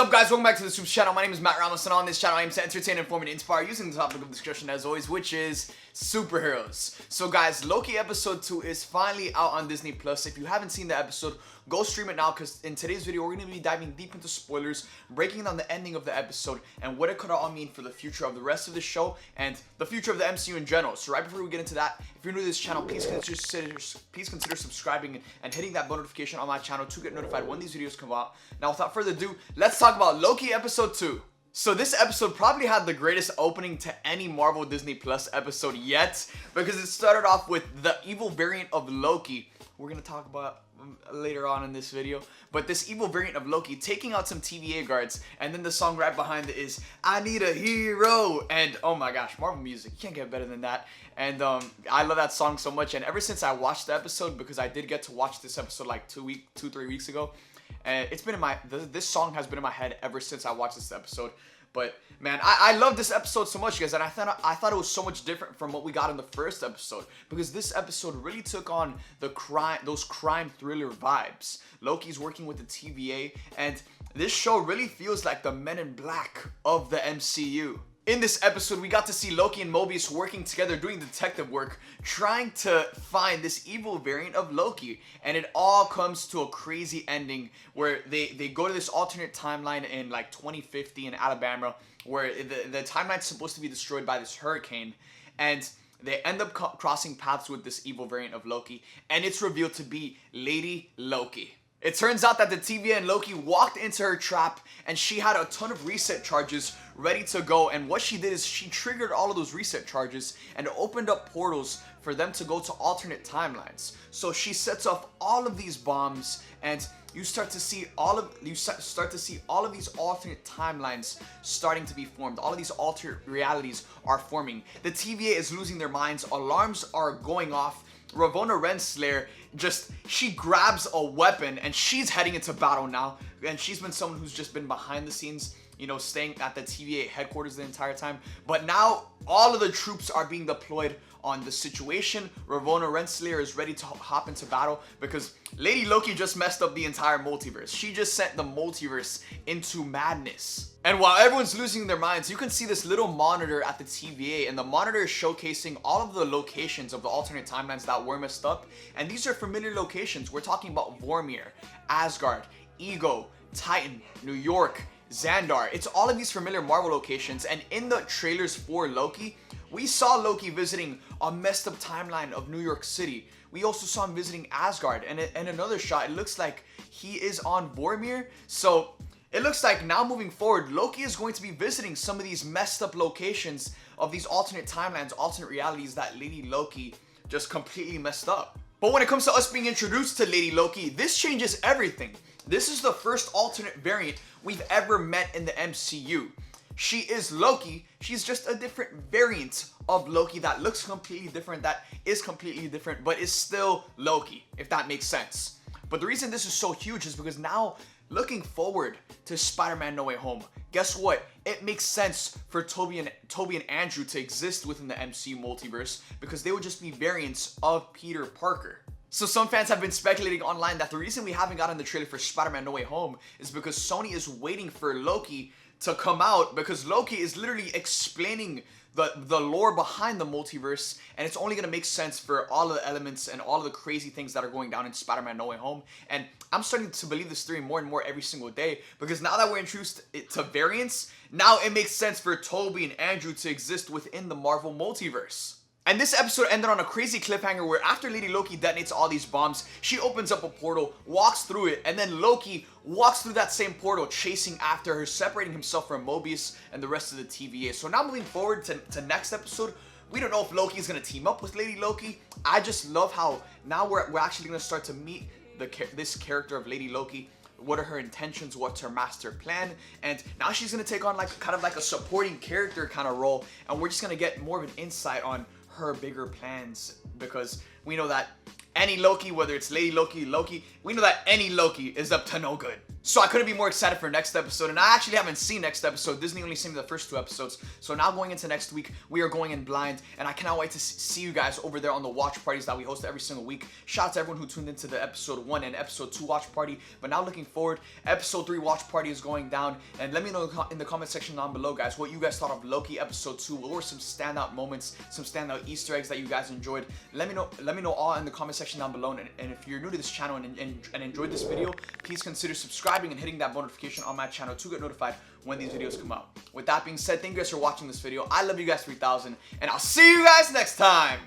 up, guys? Welcome back to the SUPES channel. My name is Matt Ramos, and on this channel I aim to entertain, inform, and inspire using the topic of discussion as always, which is superheroes. So guys, Loki episode 2 is finally out on Disney Plus. If you haven't seen the episode, go stream it now, because in today's video we're going to be diving deep into spoilers, breaking down the ending of the episode and what it could all mean for the future of the rest of the show and the future of the MCU in general. So right before we get into that, if you're new to this channel, please consider subscribing and hitting that bell notification on my channel to get notified when these videos come out. Now without further ado, let's talk about Loki episode 2. So this episode probably had the greatest opening to any Marvel Disney Plus episode yet, because it started off with the evil variant of Loki. We're going to talk about later on in this video, but this evil variant of Loki taking out some TVA guards, and then the song right behind it is I Need a Hero, and oh my gosh, Marvel music, you can't get better than that. And I love that song so much, and ever since I watched the episode, because I did get to watch this episode like 3 weeks ago, and it's been in my, this song has been in my head ever since I watched this episode. But man, I love this episode so much, guys, and I thought it was so much different from what we got in the first episode, because this episode really took on those crime thriller vibes. Loki's working with the TVA, and this show really feels like the Men in Black of the MCU. In this episode, we got to see Loki and Mobius working together, doing detective work, trying to find this evil variant of Loki. And it all comes to a crazy ending where they go to this alternate timeline in like 2050 in Alabama, where the timeline's supposed to be destroyed by this hurricane. And they end up crossing paths with this evil variant of Loki, and it's revealed to be Lady Loki. It turns out that the TVA and Loki walked into her trap, and she had a ton of reset charges ready to go, and what she did is she triggered all of those reset charges and opened up portals for them to go to alternate timelines. So she sets off all of these bombs, and you start to see all of these alternate timelines starting to be formed. All of these alternate realities are forming. The TVA is losing their minds, alarms are going off. Ravonna Renslayer she grabs a weapon and she's heading into battle now, and she's been someone who's just been behind the scenes, you know, staying at the TVA headquarters the entire time, but now all of the troops are being deployed on the situation. Ravonna Renslayer is ready to hop into battle because Lady Loki just messed up the entire multiverse. She just sent the multiverse into madness. And while everyone's losing their minds, you can see this little monitor at the TVA, and the monitor is showcasing all of the locations of the alternate timelines that were messed up. And these are familiar locations. We're talking about Vormir, Asgard, Ego, Titan, New York, Xandar. It's all of these familiar Marvel locations, and in the trailers for Loki, we saw Loki visiting a messed up timeline of New York City. We also saw him visiting Asgard, and in another shot, it looks like he is on Vormir. So it looks like now moving forward, Loki is going to be visiting some of these messed up locations of these alternate timelines, alternate realities that Lady Loki just completely messed up. But when it comes to us being introduced to Lady Loki, this changes everything. This is the first alternate variant we've ever met in the MCU. She is Loki, she's just a different variant of Loki that looks completely different, that is completely different, but is still Loki, if that makes sense. But the reason this is so huge is because now, looking forward to Spider-Man No Way Home, guess what? It makes sense for Toby and Andrew to exist within the MCU multiverse, because they would just be variants of Peter Parker. So some fans have been speculating online that the reason we haven't gotten the trailer for Spider-Man No Way Home is because Sony is waiting for Loki to come out, because Loki is literally explaining the lore behind the multiverse, and it's only going to make sense for all of the elements and all of the crazy things that are going down in Spider-Man No Way Home. And I'm starting to believe this theory more and more every single day, because now that we're introduced to variants, now it makes sense for Toby and Andrew to exist within the Marvel multiverse. And this episode ended on a crazy cliffhanger where after Lady Loki detonates all these bombs, she opens up a portal, walks through it, and then Loki walks through that same portal, chasing after her, separating himself from Mobius and the rest of the TVA. So now moving forward to next episode, we don't know if Loki is going to team up with Lady Loki. I just love how now we're actually going to start to meet this character of Lady Loki. What are her intentions? What's her master plan? And now she's going to take on kind of like a supporting character kind of role, and we're just going to get more of an insight on her bigger plans, because we know that any Loki, whether it's Lady Loki, we know that any Loki is up to no good. So I couldn't be more excited for next episode, and I actually haven't seen next episode. Disney only sent me the first 2 episodes, so now going into next week, we are going in blind, and I cannot wait to see you guys over there on the watch parties that we host every single week. Shout out to everyone who tuned into the episode 1 and episode 2 watch party, but now looking forward, episode 3 watch party is going down, and let me know in the comment section down below, guys, what you guys thought of Loki episode 2. What were some standout moments, some standout Easter eggs that you guys enjoyed? Let me know all in the comment section down below, and if you're new to this channel and enjoyed this video, please consider subscribing and hitting that notification on my channel to get notified when these videos come out. With that being said, thank you guys for watching this video. I love you guys 3000, and I'll see you guys next time.